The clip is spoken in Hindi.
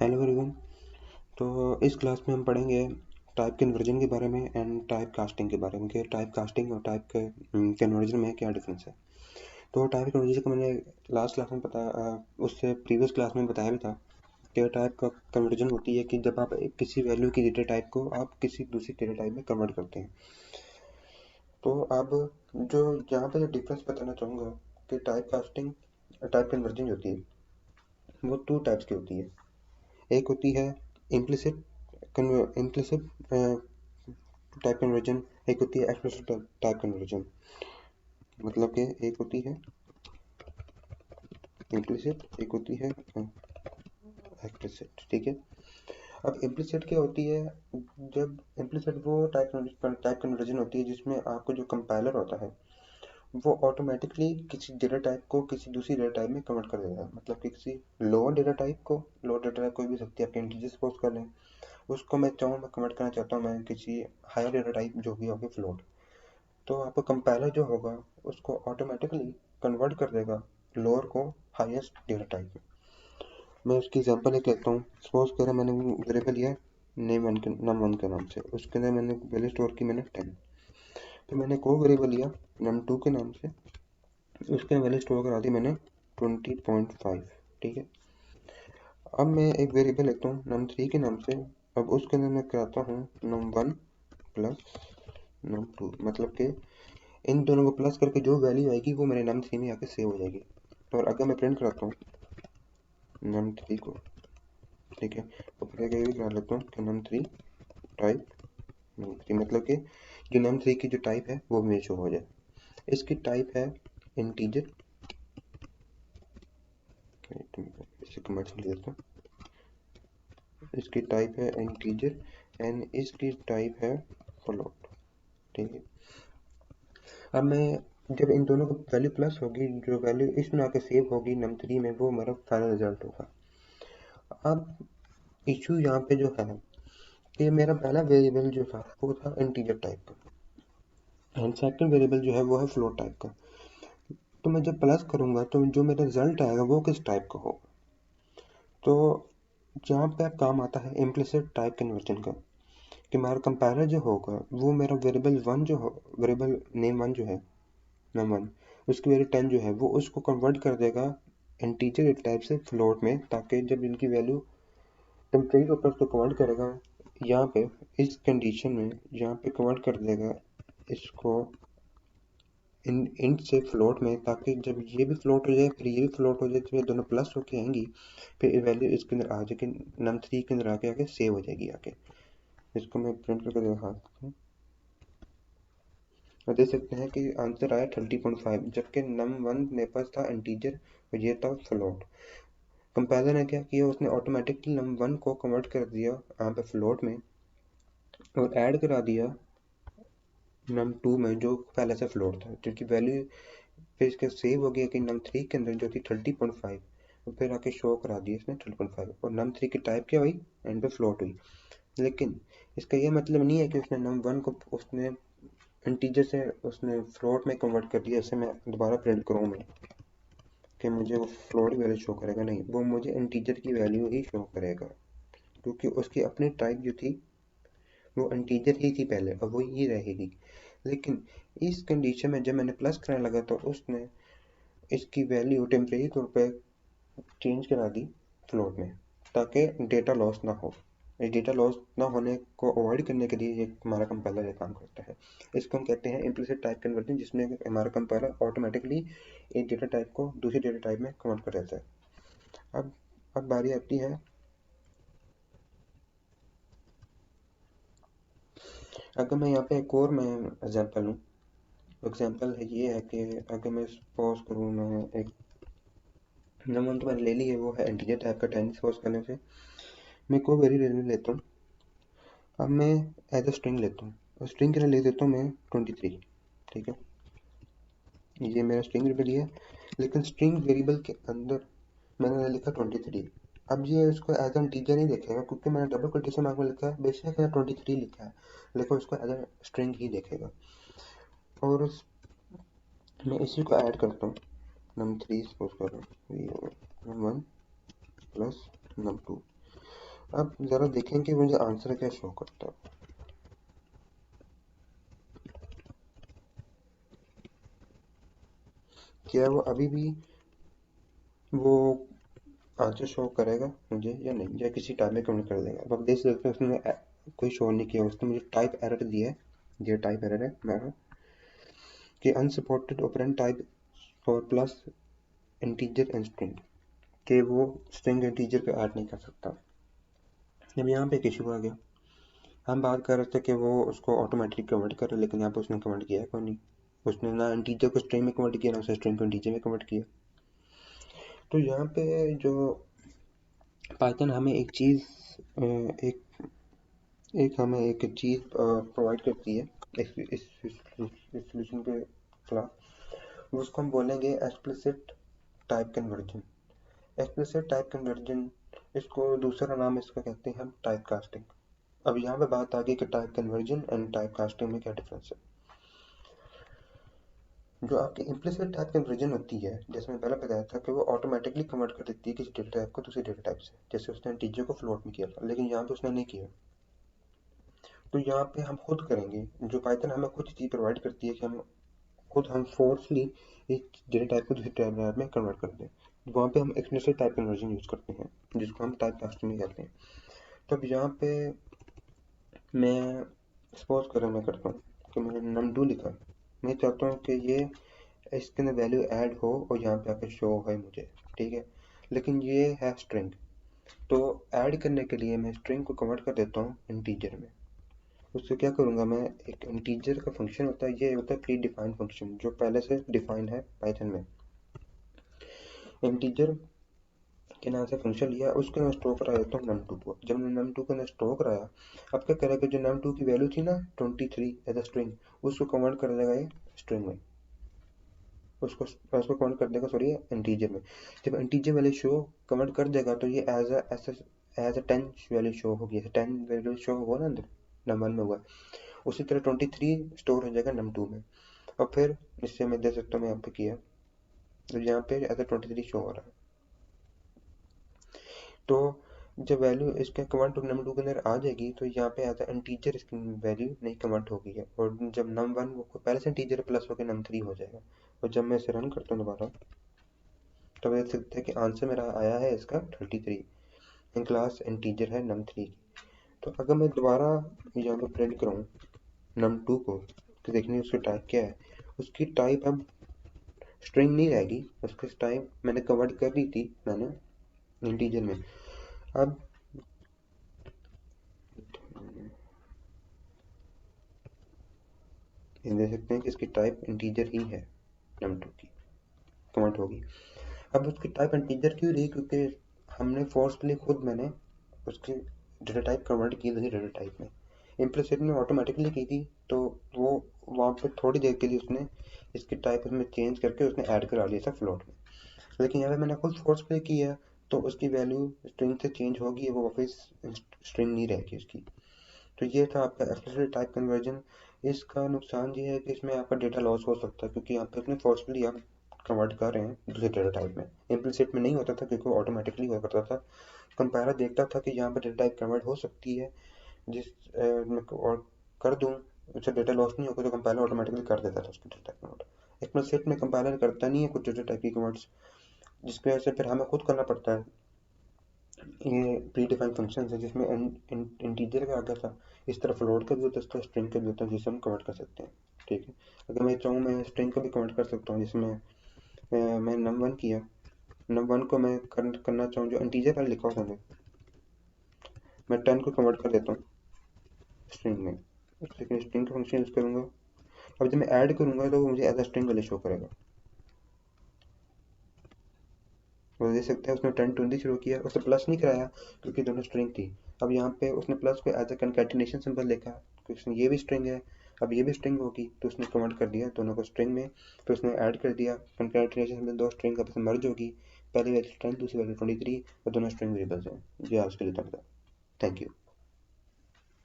Hello everyone. तो इस क्लास में हम पढ़ेंगे टाइप कन्वर्जन के बारे में एंड टाइप कास्टिंग के बारे में कि टाइप कास्टिंग और टाइप के कन्वर्जन में क्या डिफरेंस है। तो टाइप कन्वर्जन को मैंने लास्ट क्लास में उससे प्रीवियस क्लास में बताया भी था कि टाइप का कन्वर्जन होती है कि जब आप किसी वैल्यू की डेटा टाइप को आप किसी दूसरी डेटा टाइप में कन्वर्ट करते हैं। तो अब जो यहाँ पे डिफरेंस बताना चाहूँगा कि टाइप कास्टिंग टाइप कन्वर्जन जो होती है वो टू टाइप्स की होती है। एक होती है इम्प्लिसिट इम्प्लिसिट टाइप कन्वर्जन, एक होती है एक्सप्लिसिट टाइप कन्वर्जन। मतलब कि एक होती है इम्प्लिसिट, एक होती है एक्सप्लिसिट। ठीक है। अब इम्प्लिसिट क्या होती है? जब इम्प्लिसिट वो टाइप कन्वर्जन होती है जिसमें आपको जो कंपाइलर होता है वो ऑटोमेटिकली किसी डेटा टाइप को किसी दूसरी डेटा टाइप में कन्वर्ट कर देगा। मतलब कि किसी लोअर डेटा टाइप कोई भी सकती है, आपके इंटीजर सपोज कर लें, उसको मैं कन्वर्ट करना चाहता हूँ मैं किसी हायर डेटा टाइप जो भी होगी फ्लोट। तो आपका कंपाइलर जो होगा उसको ऑटोमेटिकली कन्वर्ट कर देगा लोअर को हाईएस्ट डेटा टाइप में। मैं उसकी एग्जांपल एक लेता हूँ। सपोज करें मैंने वेरिएबल लिया num1 के नाम से, उसके अंदर मैंने वैल्यू स्टोर की मैंने 10। फिर मैंने को वेरिएबल लिया num2 के नाम से, उसके वैल्यू स्टोर करा दी मैंने 20.5। ठीक है। अब मैं एक वेरिएबल लेता हूँ num3 के नाम से। अब उसके अंदर मैं कराता हूँ num1 प्लस num2, मतलब कि इन दोनों को प्लस करके जो वैल्यू आएगी वो मेरे num3 में आके सेव हो जाएगी। और अगर मैं प्रिंट कराता हूँ num3 को, ठीक है, तो फिर ये भी करा लेता हूँ कि num3 टाइप num3, मतलब कि जो num3 की जो टाइप है वो मेरे शो हो जाए। इसकी टाइप है इंटीजर, इसे कमेंट ले देता हूँ। इसकी टाइप है इंटीजर एंड इसकी टाइप है फ्लोट। ठीक है। अब मैं जब इन दोनों की वैल्यू प्लस होगी, जो वैल्यू इसमें आके सेव होगी num3 में, वो हमारा फाइनल रिजल्ट होगा। अब इशू यहाँ पे जो है कि मेरा पहला वेरिएबल जो था वो था इंटीजर टाइप का एंड सेकंड वेरिएबल जो है वो है फ्लोट टाइप का। तो मैं जब प्लस करूंगा तो जो मेरा रिजल्ट आएगा वो किस टाइप का होगा? तो जहाँ पे काम आता है इम्प्लिसिट टाइप कन्वर्जन का, कि हमारा कंपाइलर जो होगा वो मेरा वेरिएबल नेम वन जो है नम1, उसकी वैल्यू 10 जो है वो उसको कन्वर्ट कर देगा इंटीजर टाइप से फ्लोट में, ताकि जब इनकी वैल्यू टेम्परेरी के ऊपर उसको कन्वर्ट करेगा यहाँ पे इस कंडीशन में, यहाँ पे कन्वर्ट कर देगा इसको इंट से फ्लोट में, ताकि जब ये भी फ्लोट हो जाए फिर ये भी फ्लोट हो जाए तो ये दोनों प्लस होके आएंगी, फिर वैल्यू इसके अंदर आ जाके num3 के अंदर आके आके सेव हो जाएगी आके। इसको मैं प्रिंट करके दिखाता हूँ और देख सकते हैं कि आंसर आया 30.5, जबकि num1 मेरे पास था इंटीजर और ये था फ्लोट। कंपाइलर ने क्या किया, उसने ऑटोमेटिकली num1 को कन्वर्ट कर दिया यहाँ पे फ्लोट में और ऐड करा दिया num2 में जो पहले से फ्लोट था, क्योंकि वैल्यू फिर इसके सेव हो गया कि num3 के अंदर जो थी 30.5, और फिर आके शो करा दिया इसने 30.5 और num3 की टाइप क्या हुई, एंड पे फ्लोट हुई। लेकिन इसका ये मतलब नहीं है कि उसने num1 को उसने इंटीजर से उसने फ्लोट में कन्वर्ट कर दिया। जैसे मैं दोबारा प्रिंट करूँ मैं कि मुझे वो फ्लोट की वैल्यू शो करेगा, नहीं, वो मुझे इंटीजर की वैल्यू ही शो करेगा, क्योंकि उसकी अपनी टाइप जो थी वो इंटीजर ही थी पहले और वो ही रहेगी। लेकिन इस कंडीशन में जब मैंने प्लस करने लगा तो उसने इसकी वैल्यू टेम्परेरी तौर पे चेंज करा दी फ्लोट में, ताकि डेटा लॉस ना हो। इस डेटा लॉस ना होने को अवॉइड करने के लिए ये हमारा कंपाइलर ये काम करता है। इसको हम कहते हैं इम्प्लिसिट टाइप कन्वर्जन, जिसमें हमारा कंपाइलर ऑटोमेटिकली एक डेटा टाइप को दूसरी डेटा टाइप में कन्वर्ट कर देता है। अब बारी आती है, अगर मैं यहाँ पे एक और मैं एग्जांपल लूँ। एग्जांपल है ये है कि अगर मैं सपोज करूँ मैं एक नंबर तो मैंने ले ली है, वो है इंटीजर टाइप का 10। सपोज करने से मैं को वेरिएबल लेता हूँ। अब मैं एज अ स्ट्रिंग लेता हूँ और स्ट्रिंग के लिए ले देता हूँ मैं 23। ठीक है, ये मेरा स्ट्रिंग वेरिएबल है, लेकिन स्ट्रिंग वेरिएबल के अंदर मैंने लिखा 23। अब ये इसको एज एन टीजर नहीं देखेगा, क्योंकि मैंने डबल कोटेशन मार्क में लिखा है, बेशक है 23 लिखा है, लेकिन उसको एज ए स्ट्रिंग ही देखेगा। और मैं इसी को ऐड करता हूँ num3 सपोज कर रहा हूँ num1 प्लस num2। अब ज़रा देखें कि मुझे आंसर क्या शो करता है। क्या वो अभी भी वो आंसर शो करेगा मुझे या नहीं, या किसी टाइम में कमेंट कर देगा। अब आप देख सकते हैं उसने कोई शो नहीं किया, उसने मुझे टाइप एरर दिया है। ये टाइप एरर है मेरा कि unsupported operand type for plus integer and string, कि वो स्ट्रिंग इंटीजर पे ऐड नहीं कर सकता। अब यहाँ पे एक इशू आ गया। हम बात कर रहे थे कि वो उसको ऑटोमेटिक कन्वर्ट करे, लेकिन यहाँ पे उसने कन्वर्ट किया है कोई नहीं। उसने ना इंटीजर को स्ट्रिंग में कन्वर्ट किया, ना उसने स्ट्रिंग को इंटीजर में कन्वर्ट किया। तो यहाँ पे जो पाइथन हमें एक चीज़ एक एक हमें एक चीज़ प्रोवाइड करती है इस सॉल्यूशन के खिलाफ, उसको हम बोलेंगे explicit type conversion. Explicit type conversion, इसको दूसरा नाम इसका कहते हैं हम टाइप कास्टिंग। अब यहाँ पे बात आ गई कि type conversion and type casting में क्या डिफरेंस है। जो आपकी इम्प्लिसिट टाइप कन्वर्जन होती है, जैसे मैं पहले बताया था कि वो ऑटोमेटिकली कन्वर्ट कर देती है किसी डेटा टाइप को दूसरे डेटा टाइप से, जैसे उसने इंटीजर को फ्लोट में किया था, लेकिन यहाँ पे उसने नहीं किया। तो यहाँ पे हम खुद करेंगे। जो पाइथन हमें कुछ चीज़ प्रोवाइड करती है कि हम फोर्सली एक डेटा टाइप को दूसरे डेटा टाइप में कन्वर्ट कर दें, वहाँ पे हम एक्सप्लिसिट टाइप कन्वर्जन यूज़ करते हैं, जिसको हम टाइप कास्टिंग कहते हैं। तो अब यहाँ पे मैं सपोज करें मैं करता हूँ कि मैंने num2 लिखा। मैं चाहता हूँ कि ये इसके अंदर वैल्यू ऐड हो और यहाँ पे आके शो है मुझे, ठीक है, लेकिन ये है स्ट्रिंग। तो ऐड करने के लिए मैं स्ट्रिंग को कन्वर्ट कर देता हूँ इंटीजर में। उससे क्या करूँगा मैं, एक इंटीजर का फंक्शन होता है, ये होता है प्री डिफाइंड फंक्शन जो पहले से डिफाइन है पाइथन में। इंटीजर के नाम से फंक्शन लिया, उसके अंदर स्टोर करा देता हूँ num2 को। जब मैं num2 के अंदर स्टोर कराया, अब क्या करेगा, जो num2 की वैल्यू थी ना 23 एज अ स्ट्रिंग, उसको कन्वर्ट कर देगा ये स्ट्रिंग में, उसको कन्वर्ट कर देगा सॉरी इंटीजर में। जब इंटीजर वैल्यू शो कन्वर्ट कर देगा तो ये एज अ 10 वैल्यू शो होगी, 10 वैल्यू शो होगा ना अंदर नम1 में हुआ। उसी तरह 23 स्टोर हो जाएगा num2 में, और फिर इससे मैं दे सकता हूँ, मैं यहाँ पे किया तो यहाँ पे एज अ 23 शो हो रहा है। तो जब वैल्यू इसके कमांड टू num2 के अंदर आ जाएगी तो यहाँ पे एज इंटीजर इसकी वैल्यू नहीं कन्वर्ट होगी है, और जब num1 वो पहले से इंटीजर प्लस होकर num3 हो जाएगा। और जब मैं इसे रन करता हूँ दोबारा, तो देख सकते हैं कि आंसर मेरा आया है इसका 33, इन क्लास इंटीजर है num3 की। तो अगर मैं दोबारा यहाँ पे प्रिंट करूँ num2 को, तो देखने उसकी टाइप क्या है। उसकी टाइप अब स्ट्रिंग नहीं रहेगी, उसकी टाइप मैंने कन्वर्ट कर दी थी मैंने इंटीजर में। अब ये देख सकते हैं कि इसकी टाइप इंटीजर ही है, num2 की कमेंट होगी। अब उसकी टाइप इंटीजर क्यों रही, क्योंकि हमने फोर्सफुली खुद मैंने उसकी डेटा टाइप कन्वर्ट की थी डेटा टाइप में। इम्प्लिसिट ने ऑटोमेटिकली की थी, तो वो वहाँ पे थोड़ी देर के लिए उसने इसकी टाइप उसमें चेंज करके उसने ऐड करा लिया था फ्लोट में। लेकिन यहाँ पे मैंने खुद फोर्सफुली किया, तो उसकी वैल्यू स्ट्रिंग से चेंज होगी, वो वापस स्ट्रिंग नहीं रहेगी उसकी। तो ये था आपका एक्सप्लिसिट टाइप कन्वर्जन। इसका नुकसान ये है कि इसमें आपका डेटा लॉस हो सकता है, क्योंकि यहाँ पे इसमें फोर्सफुली आप कन्वर्ट कर रहे हैं दूसरे डेटा टाइप में। इम्प्लिसिट में नहीं होता था क्योंकि ऑटोमेटिकली हुआ करता था। कंपाइलर देखता था कि यहाँ पर डेटा टाइप कन्वर्ट हो सकती है, जिस और कर दूँ, उससे डेटा लॉस नहीं होगा, तो कंपाइलर ऑटोमेटिकली कर देता था उसकी डेटा टाइप कन्वर्ट। एक्सप्लिसिट में कंपाइलर करता नहीं है कुछ डेटा टाइप की कन्वर्ट्स, जिसकी वजह से फिर हमें खुद करना पड़ता है। ये प्री डिफाइंड फंक्शन है जिसमें इंटीजर का आता था, इस तरह फ्लोट का भी होता है, स्ट्रिंग का भी होता है, जिसे हम कन्वर्ट कर सकते हैं। ठीक है, अगर मैं चाहूँ मैं स्ट्रिंग को भी कन्वर्ट कर सकता हूँ, जिसमें मैं num1 किया, num1 को मैं करना चाहूँ जो इंटीजर पर लिखा होता है, मैं 10 को कन्वर्ट कर देता हूँ स्ट्रिंग में, लेकिन स्ट्रिंग का फंक्शन यूज़ करूँगा। अब जब मैं ऐड करूँगा तो वो मुझे एज अ स्ट्रिंग वाले शो करेगा। वो देख सकते हैं उसने 10 20 शुरू किया, उसने प्लस नहीं कराया क्योंकि दोनों स्ट्रिंग थी। अब यहाँ पे उसने प्लस को एज अ कंकैटिनेशन सिंबल देखा क्योंकि उसने ये भी स्ट्रिंग है, अब ये भी स्ट्रिंग होगी, तो उसने कन्वर्ट कर दिया दोनों को स्ट्रिंग में। फिर उसने ऐड कर दिया कंकैटिनेशन में, दो स्ट्रिंग आपस में मर्ज होगी, पहली वैल्यू 10 दूसरी वैल्यू 23, और दोनों स्ट्रिंग वेरिएबल्स हैं। ये आज के लिए था। Thank you.